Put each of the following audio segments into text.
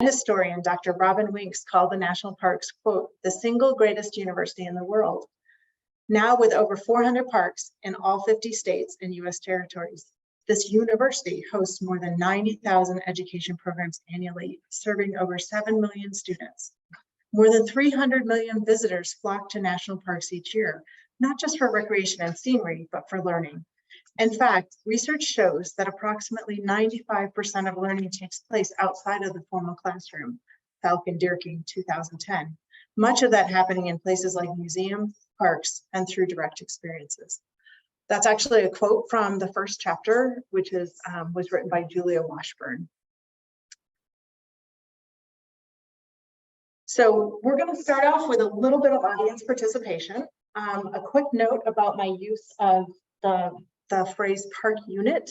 Historian Dr. Robin Winks called the national parks, quote, the single greatest university in the world. Now with over 400 parks in all 50 states and US territories, this university hosts more than 90,000 education programs annually, serving over 7 million students. More than 300 million visitors flock to national parks each year, not just for recreation and scenery, but for learning. In fact, research shows that approximately 95% of learning takes place outside of the formal classroom, Falcon Dierking 2010. Much of that happening in places like museums, parks, and through direct experiences. That's actually a quote from the first chapter, which was written by Julia Washburn. So we're going to start off with a little bit of audience participation. A quick note about my use of the phrase park unit.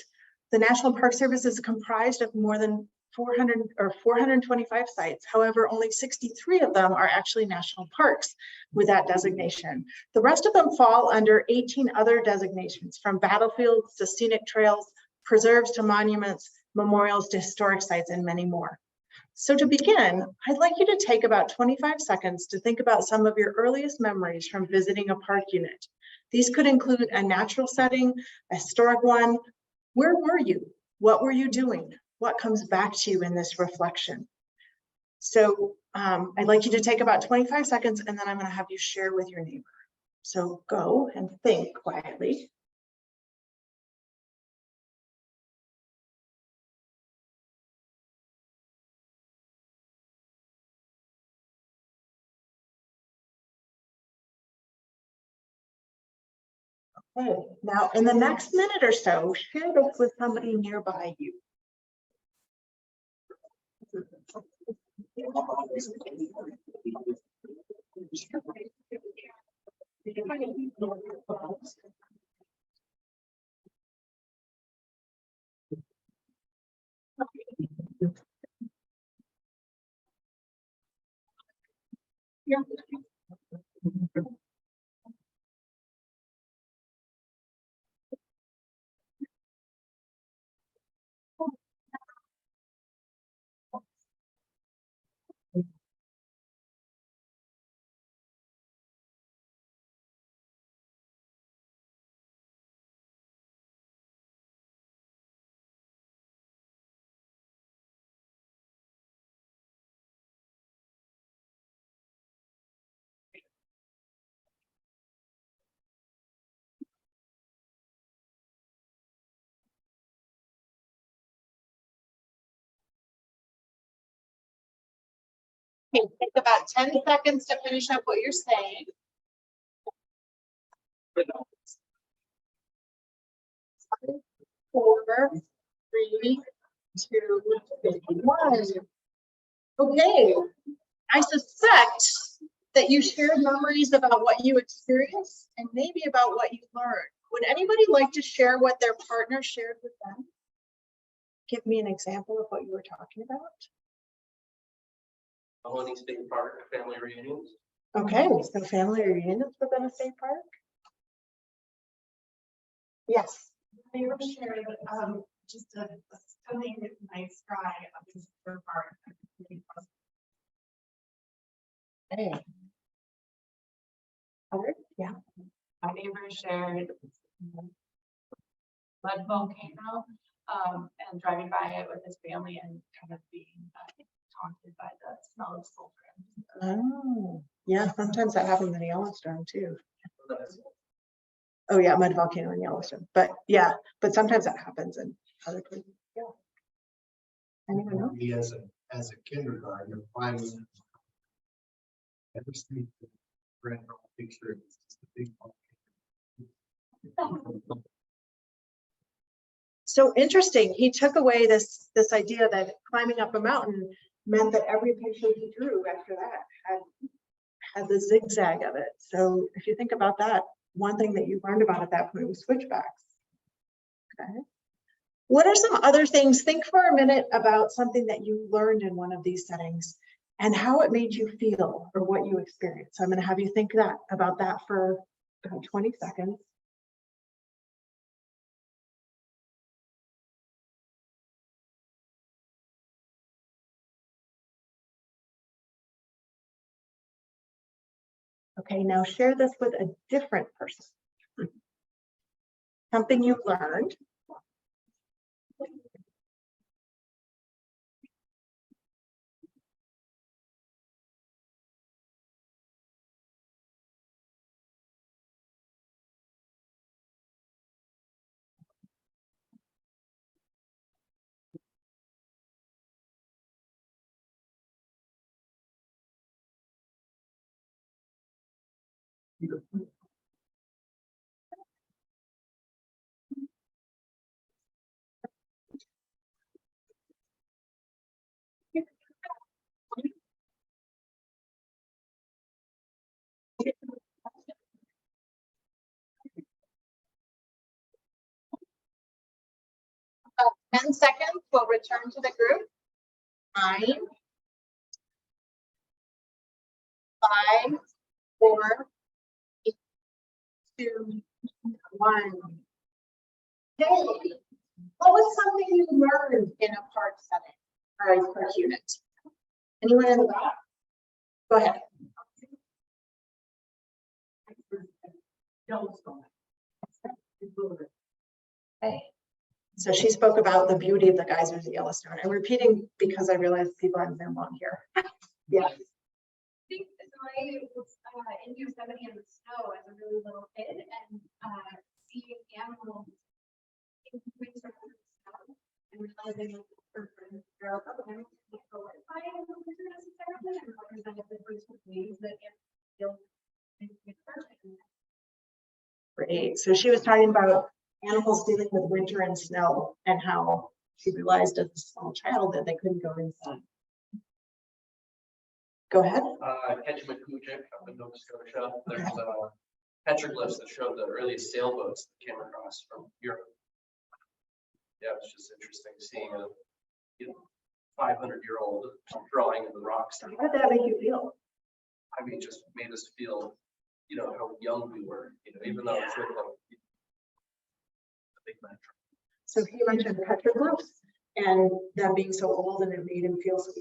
The National Park Service is comprised of more than 425 sites. However, only 63 of them are actually national parks with that designation. The rest of them fall under 18 other designations, from battlefields to scenic trails, preserves to monuments, memorials to historic sites, and many more. So to begin, I'd like you to take about 25 seconds to think about some of your earliest memories from visiting a park unit. These could include a natural setting, a historic one. Where were you? What were you doing? What comes back to you in this reflection? So I'd like you to take about 25 seconds, and then I'm going to have you share with your neighbor. So go and think quietly. Okay, now in the next minute or so, share this with somebody nearby you. Yeah. Okay, take about 10 seconds to finish up what you're saying. 4, 3, 2, 1. Okay, I suspect that you shared memories about what you experienced and maybe about what you learned. Would anybody like to share what their partner shared with them? Give me an example of what you were talking about. Colony State Park family reunions. Okay, so family reunions within a state park? Yes. They were shared just a stunning night sky of this park. Hey. Other? Yeah. My neighbor shared mud volcano and driving by it with his family and kind of being taunted by the smell of sulfur. Oh, yeah, sometimes that happens in Yellowstone too. Oh yeah, mud volcano in Yellowstone. But yeah, but sometimes that happens in other places. Yeah. Anyone else? Me as a kindergartner, climbing every street, grand picture, it's just a big volcano. So interesting. He took away this idea that climbing up a mountain meant that every picture he drew after that had the zigzag of it. So if you think about that, one thing that you learned about at that point was switchbacks. Okay. What are some other things? Think for a minute about something that you learned in one of these settings and how it made you feel or what you experienced. So I'm going to have you think about that for about 20 seconds. Okay, now share this with a different person. Something you've learned. About 10 seconds, we'll return to the group. 9, 5, 4, 3, 2, 1. Hey, what was something you learned in a park setting or a park unit? Anyone in the back? Go ahead. Hey. So she spoke about the beauty of the geysers at Yellowstone. I'm repeating because I realize people on Zoom won't hear. Yes. I think I was in Yosemite in the snow as a really little kid and seeing animals in winter in the snow and realizing there are other animals that can't go inside in the winter necessarily and represented the different ways that animals feel in winter. Great. So she was talking about animals dealing with winter and snow and how she realized as a small child that they couldn't go inside. Go ahead. Ketchimakuchik up in Nova Scotia. There's petroglyphs that show the earliest sailboats that came across from Europe. Yeah, it's just interesting seeing a 500-year-old drawing of the rocks. How did that make you feel? I mean, just made us feel, how young we were, even though it's sort of like a big metro. So he mentioned petroglyphs and them being so old and it made him feel so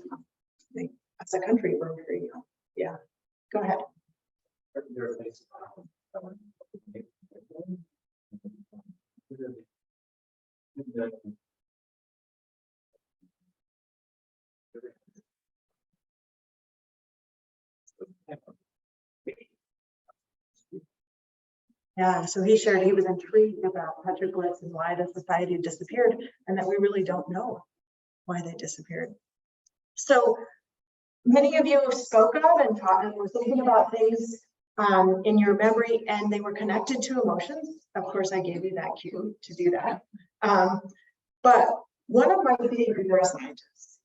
like as a country we're very young. Yeah. Go ahead. Yeah, so he shared he was intrigued about petroglyphs and why the society disappeared and that we really don't know why they disappeared. So many of you have spoken and taught and were thinking about things in your memory and they were connected to emotions. Of course, I gave you that cue to do that. But one of my favorite neuroscientists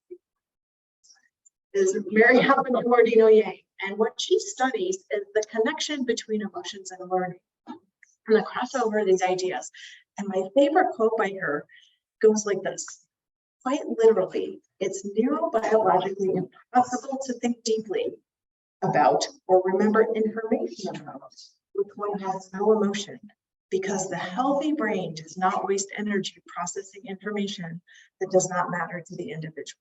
is Mary Helen Ordino Yang. And what she studies is the connection between emotions and learning and the crossover of these ideas. And my favorite quote by her goes like this: quite literally, it's neurobiologically impossible to think deeply about or remember information about which one has no emotion, because the healthy brain does not waste energy processing information that does not matter to the individual.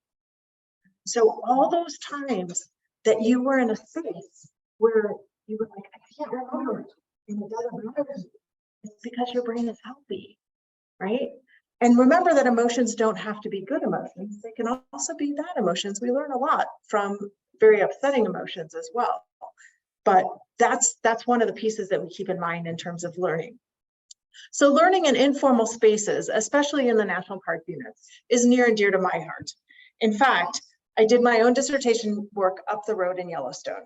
So all those times that you were in a space where you were like, I can't remember, and it doesn't matter, it's because your brain is healthy, right? And remember that emotions don't have to be good emotions. They can also be bad emotions. We learn a lot from very upsetting emotions as well. But that's one of the pieces that we keep in mind in terms of learning. So learning in informal spaces, especially in the national park units, is near and dear to my heart. In fact, I did my own dissertation work up the road in Yellowstone.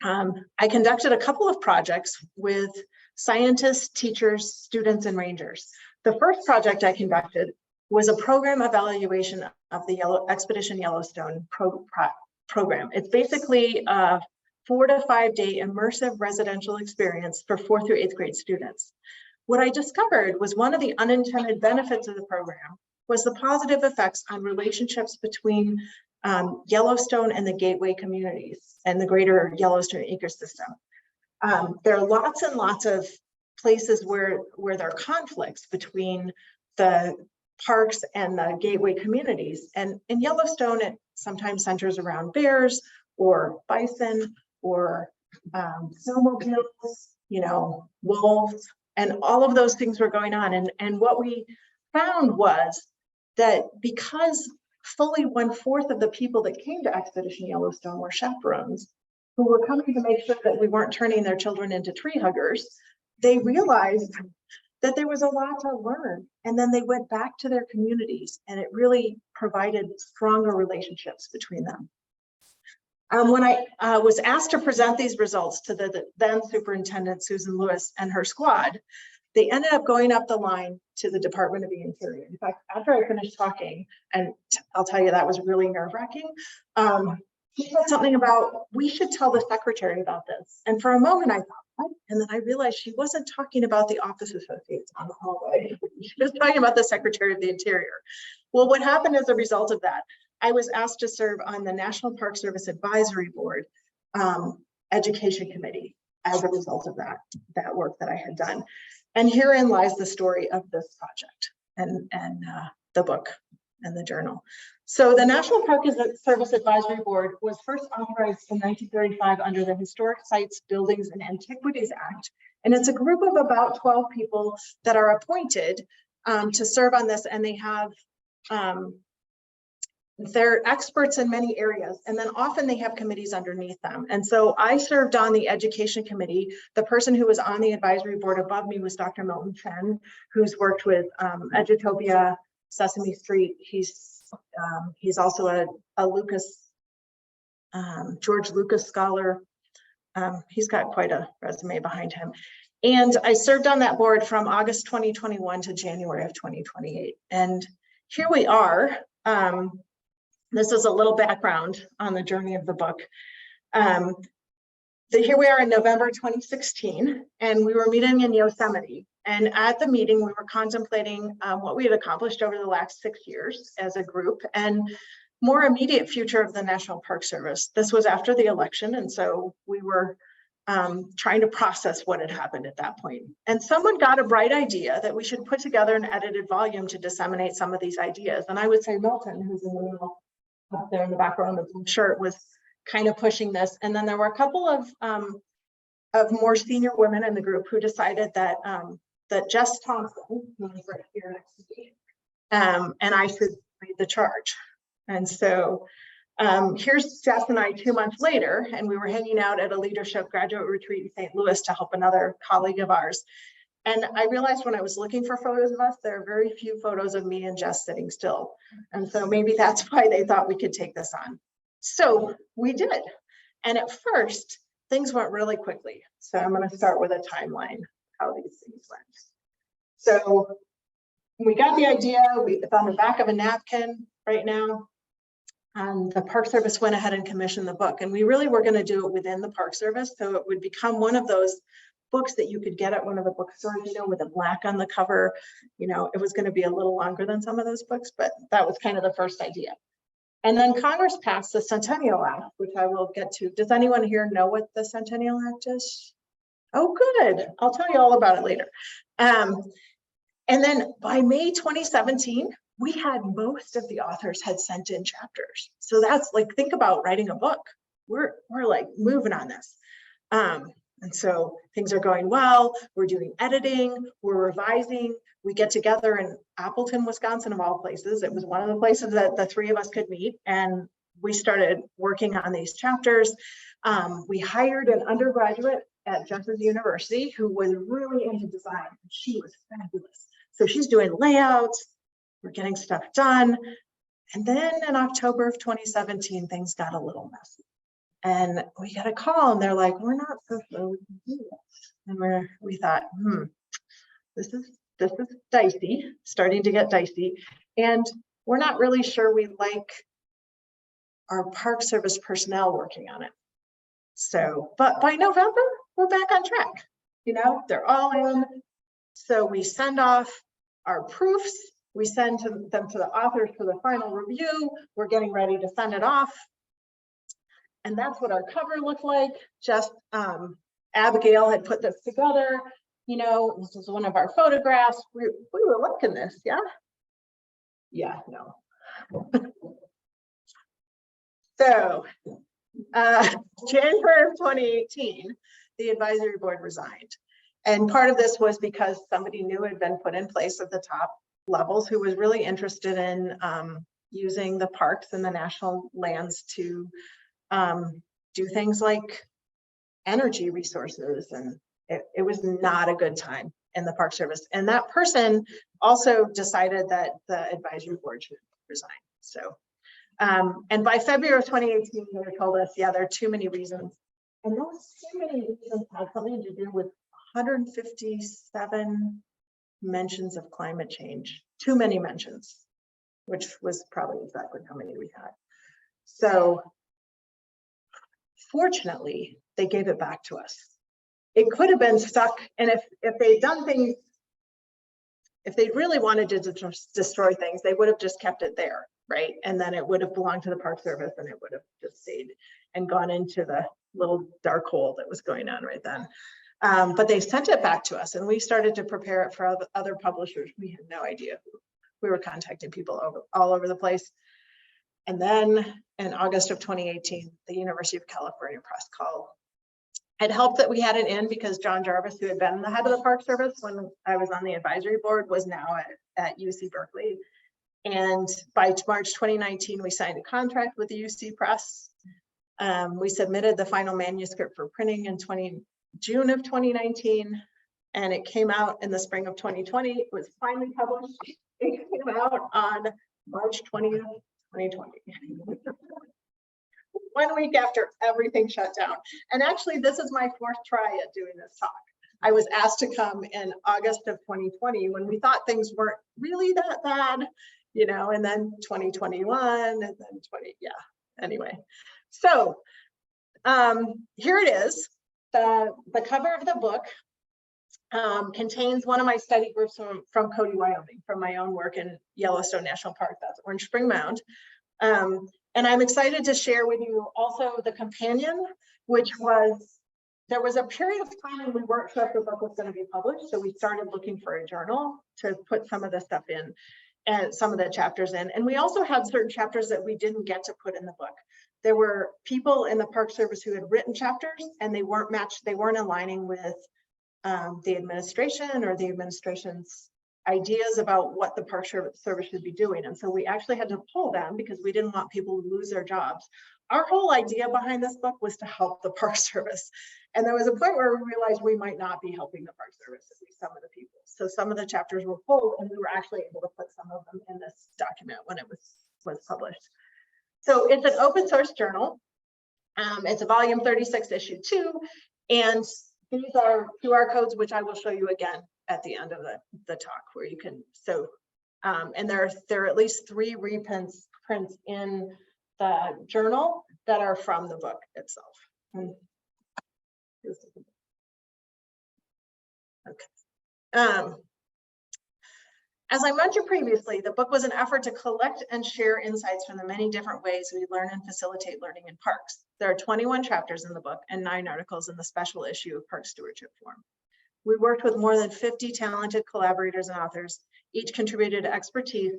I conducted a couple of projects with scientists, teachers, students, and rangers. The first project I conducted was a program evaluation of the Expedition Yellowstone program. It's basically a 4 to 5 day immersive residential experience for 4th through 8th grade students. What I discovered was one of the unintended benefits of the program was the positive effects on relationships between Yellowstone and the gateway communities and the greater Yellowstone ecosystem. There are lots and lots of places where there are conflicts between the parks and the gateway communities. And in Yellowstone, it sometimes centers around bears or bison or snowmobiles, you know, wolves, and all of those things were going on. And what we found was that because fully 1/4 of the people that came to Expedition Yellowstone were chaperones who were coming to make sure that we weren't turning their children into tree huggers, they realized that there was a lot to learn. And then they went back to their communities, and it really provided stronger relationships between them. When I was asked to present these results to the then superintendent, Susan Lewis, and her squad, they ended up going up the line to the Department of the Interior. In fact, after I finished talking, and I'll tell you that was really nerve-wracking, he said something about, we should tell the secretary about this. And for a moment I thought, what? And then I realized she wasn't talking about the office associates on the hallway. She was talking about the Secretary of the Interior. Well, what happened as a result of that, I was asked to serve on the National Park Service Advisory Board Education Committee as a result of that work that I had done. And herein lies the story of this project and the book and the journal. So the National Park Service Advisory Board was first authorized in 1935 under the Historic Sites, Buildings, and Antiquities Act. And it's a group of about 12 people that are appointed to serve on this, and they have they're experts in many areas, and then often they have committees underneath them. And so I served on the education committee. The person who was on the advisory board above me was Dr. Milton Chen, who's worked with Edutopia, Sesame Street. He's also a Lucas, George Lucas scholar. He's got quite a resume behind him. And I served on that board from August 2021 to January of 2028. And here we are. This is a little background on the journey of the book. Here we are in November 2016, and we were meeting in Yosemite. And at the meeting, we were contemplating what we had accomplished over the last 6 years as a group and more immediate future of the National Park Service. This was after the election, and so we were trying to process what had happened at that point. And someone got a bright idea that we should put together an edited volume to disseminate some of these ideas. And I would say Milton, who's in the middle up there in the background of the blue shirt, was kind of pushing this. And then there were a couple of more senior women in the group who decided that that Jess Thompson, who is right here next to me, and I should lead the charge. And so here's Jess and I 2 months later, and we were hanging out at a leadership graduate retreat in St. Louis to help another colleague of ours. And I realized when I was looking for photos of us, there are very few photos of me and Jess sitting still. And so maybe that's why they thought we could take this on. So we did. And at first, things went really quickly. So I'm going to start with a timeline, how these things went. So we got the idea, it's on the back of a napkin right now. The Park Service went ahead and commissioned the book. And we really were going to do it within the Park Service. So it would become one of those books that you could get at one of the bookstores, you know, with a black on the cover. You know, it was going to be a little longer than some of those books, but that was kind of the first idea. And then Congress passed the Centennial Act, which I will get to. Does anyone here know what the Centennial Act is? Oh, good. I'll tell you all about it later. And then by May 2017, we had most of the authors had sent in chapters. So that's like, think about writing a book. We're like moving on this. And so things are going well. We're doing editing, we're revising. We get together in Appleton, Wisconsin, of all places. It was one of the places that the three of us could meet. And we started working on these chapters. We hired an undergraduate at Jefferson University who was really into design. She was fabulous. So she's doing layouts, we're getting stuff done. And then in October of 2017, things got a little messy. And we got a call and they're like, we're not so sure we can do this. And we thought, this is dicey, starting to get dicey. And we're not really sure we like our Park Service personnel working on it. So, but by November, we're back on track. You know, they're all in. So we send off our proofs. We send them to the authors for the final review. We're getting ready to send it off. And that's what our cover looked like. Just Abigail had put this together. You know, this was one of our photographs. We were liking this, yeah? Yeah, no. So January of 2018, the advisory board resigned. And part of this was because somebody new had been put in place at the top levels who was really interested in using the parks and the national lands to do things like energy resources. And it was not a good time in the Park Service. And that person also decided that the advisory board should resign. So, and by February of 2018, they told us, yeah, there are too many reasons. And those too many reasons had something to do with 157 mentions of climate change, too many mentions, which was probably exactly how many we had. So fortunately, they gave it back to us. It could have been stuck, and if they'd done things, if they really wanted to destroy things, they would have just kept it there, right? And then it would have belonged to the Park Service, and it would have just stayed and gone into the little dark hole that was going on right then. But they sent it back to us, and we started to prepare it for other publishers. We had no idea. We were contacting people all over the place. And then in August of 2018, the University of California Press called. It helped that we had it in because John Jarvis, who had been the head of the Park Service when I was on the advisory board, was now at UC Berkeley. And by March 2019, we signed a contract with the UC Press. We submitted the final manuscript for printing in June of 2019, and it came out in the spring of 2020. It was finally published. It came out on March 20th, 2020. 1 week after everything shut down. And actually, this is my fourth try at doing this talk. I was asked to come in August of 2020 when we thought things weren't really that bad, you know, and then 2021 and then 20, yeah, anyway. So here it is. The cover of the book contains one of my study groups from Cody, Wyoming, from my own work in Yellowstone National Park. That's Orange Spring Mound. And I'm excited to share with you also the companion, which was, there was a period of time when we weren't sure if the book was going to be published. So we started looking for a journal to put some of the stuff in and some of the chapters in. And we also had certain chapters that we didn't get to put in the book. There were people in the Park Service who had written chapters and they weren't matched, they weren't aligning with the administration or the administration's ideas about what the Park Service should be doing. And so we actually had to pull them because we didn't want people to lose their jobs. Our whole idea behind this book was to help the Park Service. And there was a point where we realized we might not be helping the Park Service, at least some of the people. So some of the chapters were pulled and we were actually able to put some of them in this document when it was published. So it's an open source journal. It's a volume 36, issue 2. And these are QR codes, which I will show you again at the end of the talk, where you can, so, and there are at least 3 reprints in the journal that are from the book itself. Okay. As I mentioned previously, the book was an effort to collect and share insights from the many different ways we learn and facilitate learning in parks. There are 21 chapters in the book and 9 articles in the special issue of Park Stewardship Forum. We worked with more than 50 talented collaborators and authors. Each contributed expertise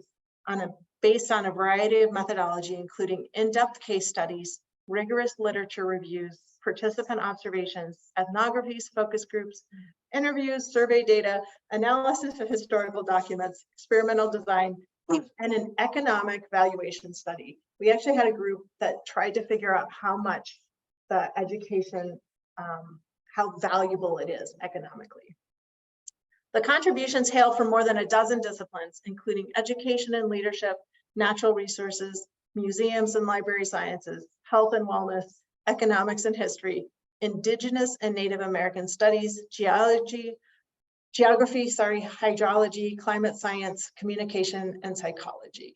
based on a variety of methodology, including in-depth case studies, rigorous literature reviews, participant observations, ethnographies, focus groups, interviews, survey data, analysis of historical documents, experimental design, and an economic valuation study. We actually had a group that tried to figure out how much the education, how valuable it is economically. The contributions hail from more than a dozen disciplines, including education and leadership, natural resources, museums and library sciences, health and wellness, economics and history, Indigenous and Native American studies, geography, hydrology, climate science, communication, and psychology.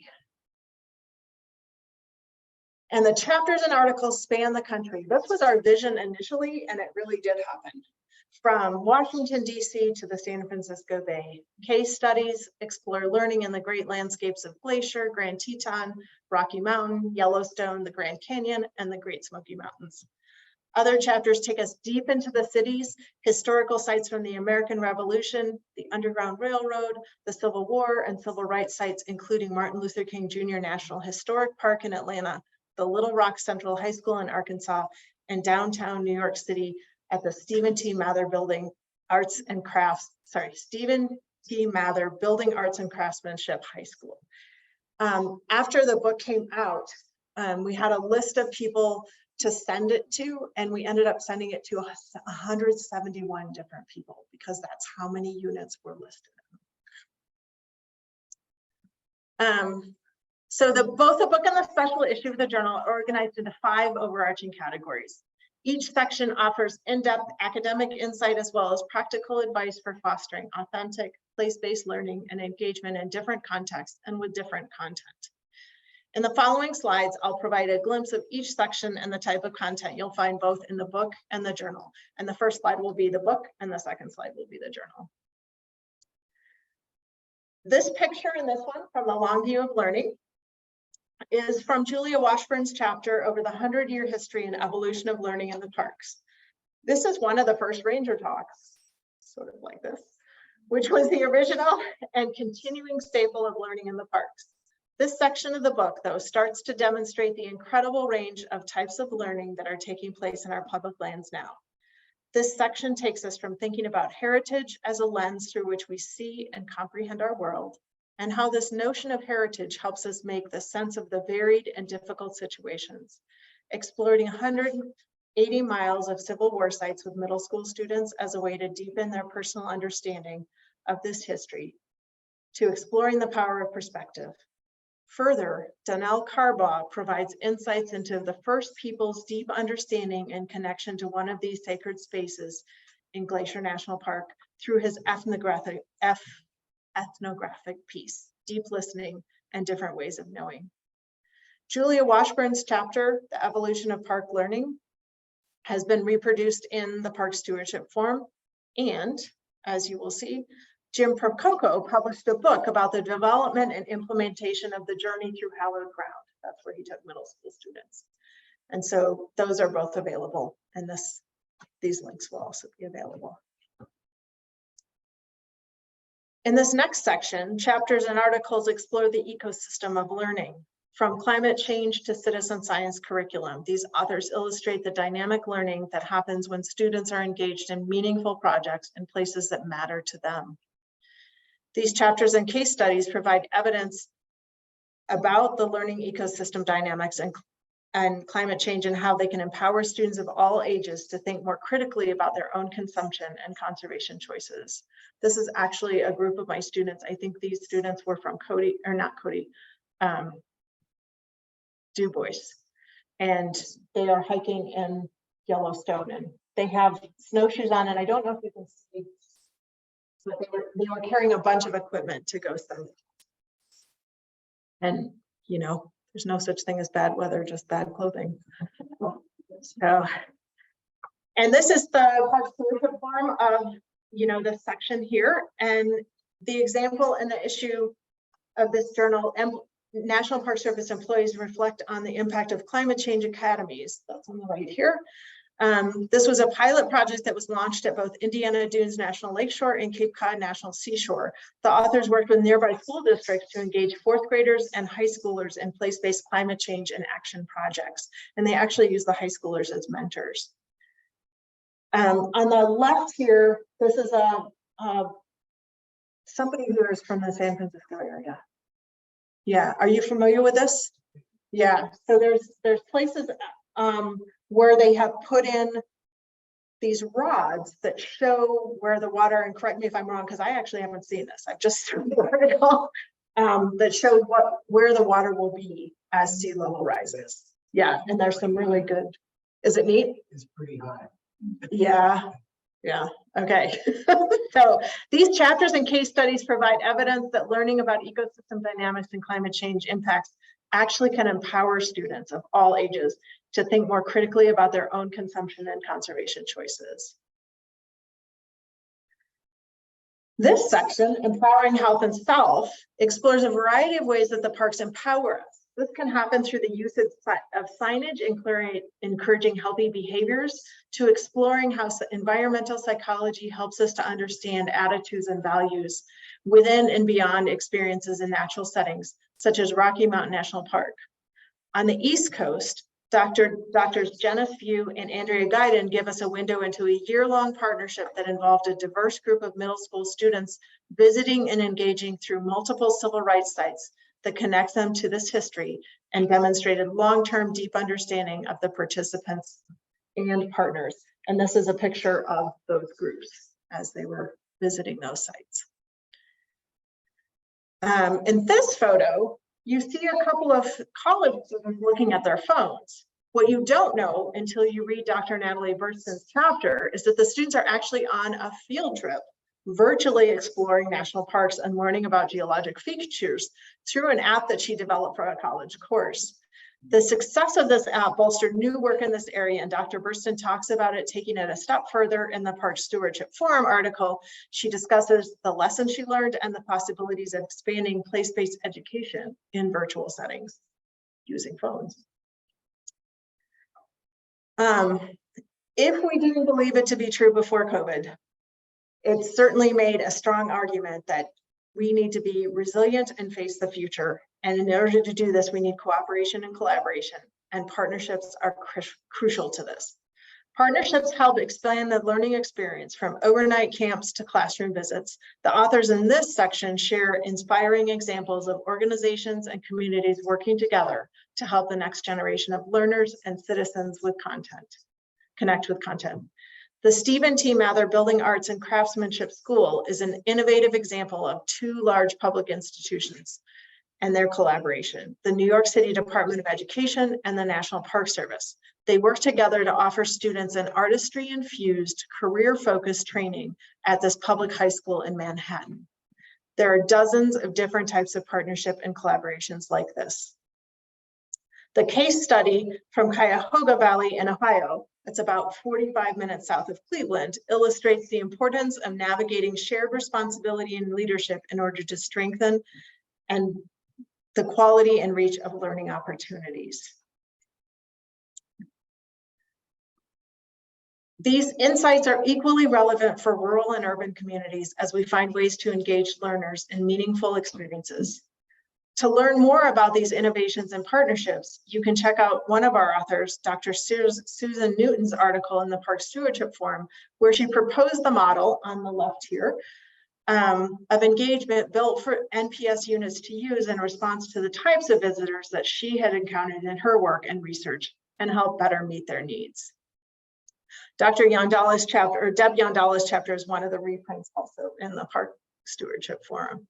And the chapters and articles span the country. This was our vision initially, and it really did happen. From Washington, D.C. to the San Francisco Bay. Case studies explore learning in the great landscapes of Glacier, Grand Teton, Rocky Mountain, Yellowstone, the Grand Canyon, and the Great Smoky Mountains. Other chapters take us deep into the cities, historical sites from the American Revolution, the Underground Railroad, the Civil War, and civil rights sites, including Martin Luther King Jr. National Historic Park in Atlanta, the Little Rock Central High School in Arkansas, and downtown New York City at the Stephen T. Mather Building Arts and Crafts, Stephen T. Mather Building Arts and Craftsmanship High School. After the book came out, we had a list of people to send it to, and we ended up sending it to 171 different people because that's how many units were listed. So both the book and the special issue of the journal are organized into 5 overarching categories. Each section offers in-depth academic insight as well as practical advice for fostering authentic, place-based learning and engagement in different contexts and with different content. In the following slides, I'll provide a glimpse of each section and the type of content you'll find both in the book and the journal. And the first slide will be the book and the second slide will be the journal. This picture and this one from the Long View of Learning is from Julia Washburn's chapter over the 100-year history and evolution of learning in the parks. This is one of the first ranger talks, sort of like this, which was the original and continuing staple of learning in the parks. This section of the book, though, starts to demonstrate the incredible range of types of learning that are taking place in our public lands now. This section takes us from thinking about heritage as a lens through which we see and comprehend our world, and how this notion of heritage helps us make the sense of the varied and difficult situations, exploring 180 miles of Civil War sites with middle school students as a way to deepen their personal understanding of this history, to exploring the power of perspective. Further, Donnell Carbaugh provides insights into the first people's deep understanding and connection to one of these sacred spaces in Glacier National Park through his ethnographic piece, Deep Listening and Different Ways of Knowing. Julia Washburn's chapter, The Evolution of Park Learning, has been reproduced in the Park Stewardship Forum, and as you will see, Jim Prococo published a book about the development and implementation of the Journey Through Hallowed Ground. That's where he took middle school students. And so those are both available, and these links will also be available. In this next section, chapters and articles explore the ecosystem of learning, from climate change to citizen science curriculum. These authors illustrate the dynamic learning that happens when students are engaged in meaningful projects in places that matter to them. These chapters and case studies provide evidence about the learning ecosystem dynamics and climate change and how they can empower students of all ages to think more critically about their own consumption and conservation choices. This is actually a group of my students. I think these students were from Du Bois, and they are hiking in Yellowstone, and they have snowshoes on, and I don't know if you can see, but they were carrying a bunch of equipment to go some. And you know, there's no such thing as bad weather, just bad clothing. So, and this is the Park Stewardship Forum of, you know, this section here, and the example and the issue of this journal. National Park Service employees reflect on the impact of climate change academies. That's on the right here. This was a pilot project that was launched at both Indiana Dunes National Lakeshore and Cape Cod National Seashore. The authors worked with nearby school districts to engage 4th graders and high schoolers in place-based climate change and action projects. And they actually use the high schoolers as mentors. On the left here, this is somebody who is from the San Francisco area. Yeah, are you familiar with this? Yeah, so there's places where they have put in these rods that show where the water, and correct me if I'm wrong, because I actually haven't seen this. I've just seen the article that showed where the water will be as sea level rises. Yeah, and there's some really good. Is it neat? It's pretty high. Yeah. Yeah, okay. So these chapters and case studies provide evidence that learning about ecosystem dynamics and climate change impacts actually can empower students of all ages to think more critically about their own consumption and conservation choices. This section, Empowering Health and Self, explores a variety of ways that the parks empower us. This can happen through the use of signage, encouraging healthy behaviors, to exploring how environmental psychology helps us to understand attitudes and values within and beyond experiences in natural settings, such as Rocky Mountain National Park. On the East Coast, Doctors Jenna Few and Andrea Guyden give us a window into a year-long partnership that involved a diverse group of middle school students visiting and engaging through multiple civil rights sites that connect them to this history and demonstrated long-term deep understanding of the participants and partners. And this is a picture of those groups as they were visiting those sites. In this photo, you see a couple of college students looking at their phones. What you don't know until you read Dr. Natalie Burston's chapter is that the students are actually on a field trip, virtually exploring national parks and learning about geologic features through an app that she developed for a college course. The success of this app bolstered new work in this area, and Dr. Burston talks about it taking it a step further in the Park Stewardship Forum article. She discusses the lessons she learned and the possibilities of expanding place-based education in virtual settings using phones. If we didn't believe it to be true before COVID, it certainly made a strong argument that we need to be resilient and face the future. And in order to do this, we need cooperation and collaboration, and partnerships are crucial to this. Partnerships help expand the learning experience from overnight camps to classroom visits. The authors in this section share inspiring examples of organizations and communities working together to help the next generation of learners and citizens with connect with content. The Stephen T. Mather Building Arts and Craftsmanship School is an innovative example of two large public institutions and their collaboration, the New York City Department of Education and the National Park Service. They work together to offer students an artistry-infused, career-focused training at this public high school in Manhattan. There are dozens of different types of partnership and collaborations like this. The case study from Cuyahoga Valley in Ohio, it's about 45 minutes south of Cleveland, illustrates the importance of navigating shared responsibility and leadership in order to strengthen and the quality and reach of learning opportunities. These insights are equally relevant for rural and urban communities as we find ways to engage learners in meaningful experiences. To learn more about these innovations and partnerships, you can check out one of our authors, Dr. Susan Newton's article in the Park Stewardship Forum, where she proposed the model on the left here of engagement built for NPS units to use in response to the types of visitors that she had encountered in her work and research and help better meet their needs. Dr. Yandala's chapter, or Deb Yandala's chapter, is one of the reprints also in the Park Stewardship Forum.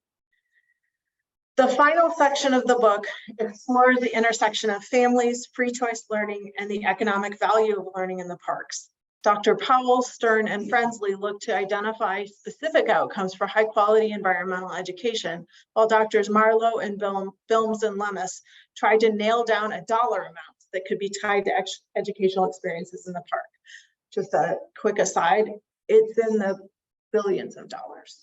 The final section of the book explores the intersection of families, free choice learning, and the economic value of learning in the parks. Dr. Powell, Stern, and Frensley look to identify specific outcomes for high quality environmental education, while Doctors Marlowe and Bilms and Lemus tried to nail down a dollar amount that could be tied to educational experiences in the park. Just a quick aside, it's in the billions of dollars.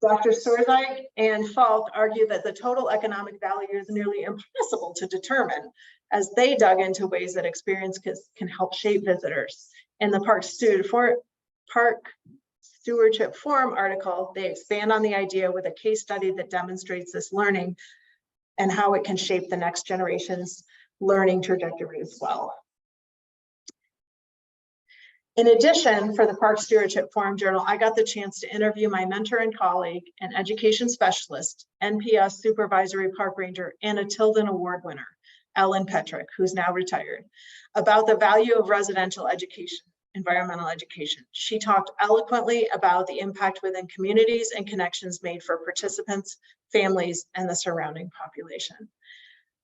Dr. Sorzai and Falk argue that the total economic value is nearly impossible to determine, as they dug into ways that experience can help shape visitors. In the Park Stewardship Forum article, they expand on the idea with a case study that demonstrates this learning and how it can shape the next generation's learning trajectory as well. In addition, for the Park Stewardship Forum Journal, I got the chance to interview my mentor and colleague, an education specialist, NPS supervisory park ranger, and a Tilden Award winner, Ellen Petrick, who's now retired, about the value of residential education, environmental education. She talked eloquently about the impact within communities and connections made for participants, families, and the surrounding population.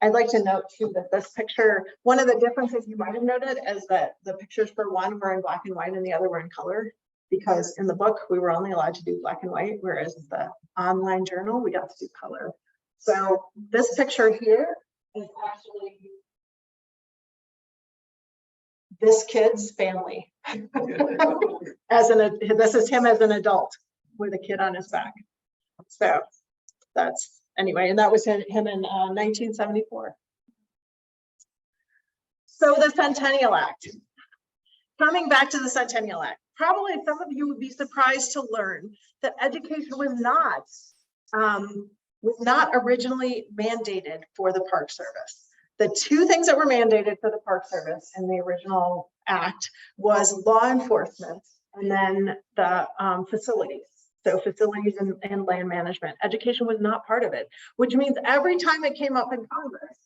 I'd like to note too that this picture, one of the differences you might have noted is that the pictures for one were in black and white and the other were in color, because in the book we were only allowed to do black and white, whereas the online journal we got to do color. So this picture here is actually this kid's family. This is him as an adult with a kid on his back. So that's anyway, and that was him in 1974. So the Centennial Act. Coming back to the Centennial Act, probably some of you would be surprised to learn that education was not originally mandated for the Park Service. The two things that were mandated for the Park Service in the original act was law enforcement and then the facilities. So facilities and land management. Education was not part of it, which means every time it came up in Congress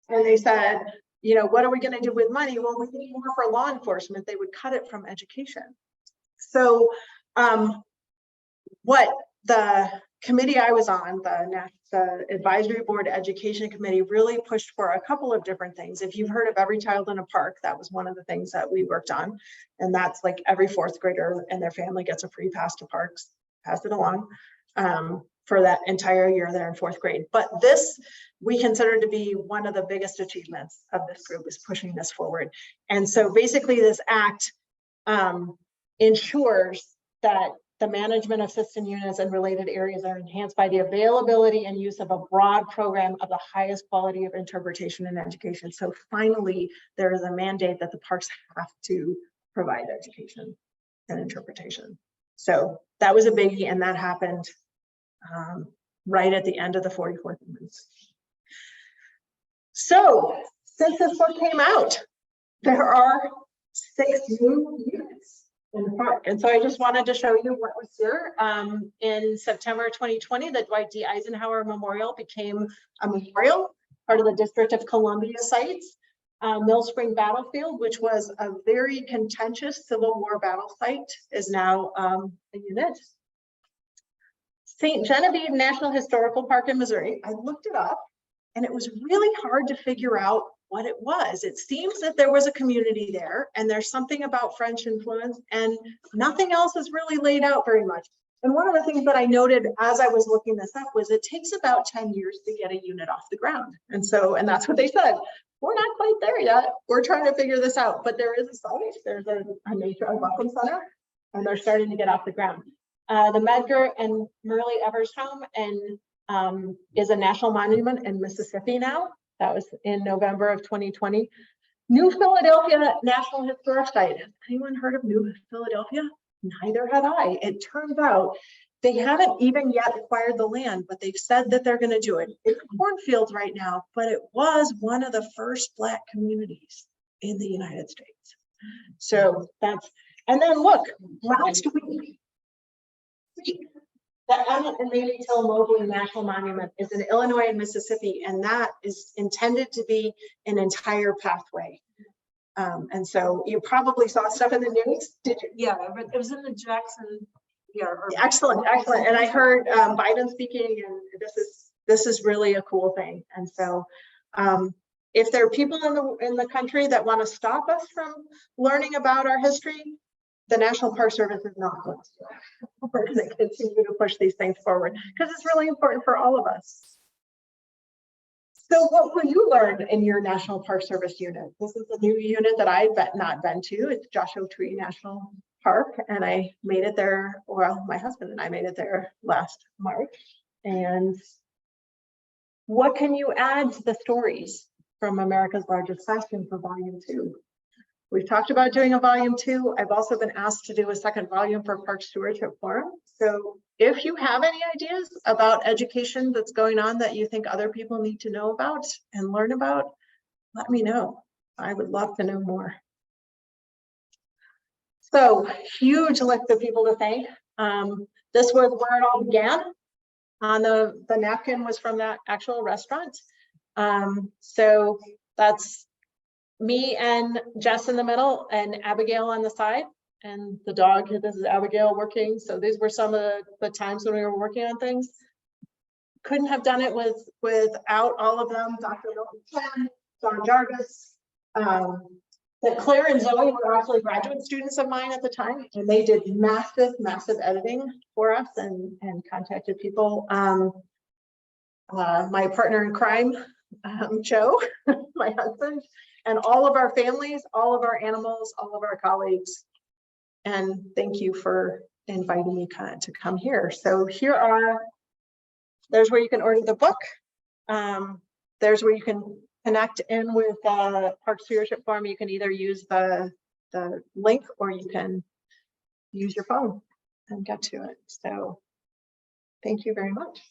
and they said, you know, what are we going to do with money? Well, we need more for law enforcement. They would cut it from education. So what the committee I was on, the advisory board education committee, really pushed for a couple of different things. If you've heard of Every Child in a Park, that was one of the things that we worked on. And that's like every fourth grader and their family gets a free pass to parks, pass it along for that entire year there in fourth grade. But this we consider to be one of the biggest achievements of this group, is pushing this forward. And so basically this act ensures that the management of system units and related areas are enhanced by the availability and use of a broad program of the highest quality of interpretation and education. So finally, there is a mandate that the parks have to provide education and interpretation. So that was a biggie, and that happened right at the end of the 44th Amendment. So since this book came out, there are 6 new units in the park. And so I just wanted to show you what was here. In September 2020, the Dwight D. Eisenhower Memorial became a memorial, part of the District of Columbia sites. Mill Spring Battlefield, which was a very contentious Civil War battle site, is now a unit. St. Genevieve National Historical Park in Missouri, I looked it up, and it was really hard to figure out what it was. It seems that there was a community there, and there's something about French influence, and nothing else is really laid out very much. And one of the things that I noted as I was looking this up was it takes about 10 years to get a unit off the ground. And that's what they said. We're not quite there yet. We're trying to figure this out, but there is a site, there's a nature welcome center, and they're starting to get off the ground. The Medgar and Merle Evers home and is a national monument in Mississippi now. That was in November of 2020. New Philadelphia National Historic Site. Has anyone heard of New Philadelphia? Neither had I. It turns out they haven't even yet acquired the land, but they've said that they're going to do it. It's cornfields right now, but it was one of the first Black communities in the United States. So that's, and then look, last week, the Emmett and Mamie Till Mobley National Monument is in Illinois and Mississippi, and that is intended to be an entire pathway. And so you probably saw stuff in the news. Did you? Yeah, but it was in the Jackson. Yeah. Excellent, excellent. And I heard Biden speaking, and this is really a cool thing. And so if there are people in the country that want to stop us from learning about our history, the National Park Service is not going to. We're going to continue to push these things forward because it's really important for all of us. So what will you learn in your National Park Service unit? This is a new unit that I've not been to. It's Joshua Tree National Park, and I made it there. Well, my husband and I made it there last March. And what can you add to the stories from America's Largest Classroom for Volume 2? We've talked about doing a Volume 2. I've also been asked to do a second volume for Park Stewardship Forum. So if you have any ideas about education that's going on that you think other people need to know about and learn about, let me know. I would love to know more. So huge list of people to thank. This was where it all began. On the napkin was from that actual restaurant. So that's me and Jess in the middle and Abigail on the side, and the dog. This is Abigail working. So these were some of the times when we were working on things. Couldn't have done it without all of them. Dr. Milton Chen, John Jarvis, that Claire and Zoe were actually graduate students of mine at the time, and they did massive editing for us and contacted people. My partner in crime, Joe, my husband, and all of our families, all of our animals, all of our colleagues. And thank you for inviting me to come here. So there's where you can order the book. There's where you can connect in with Park Stewardship Forum. You can either use the link or you can use your phone and get to it. So thank you very much.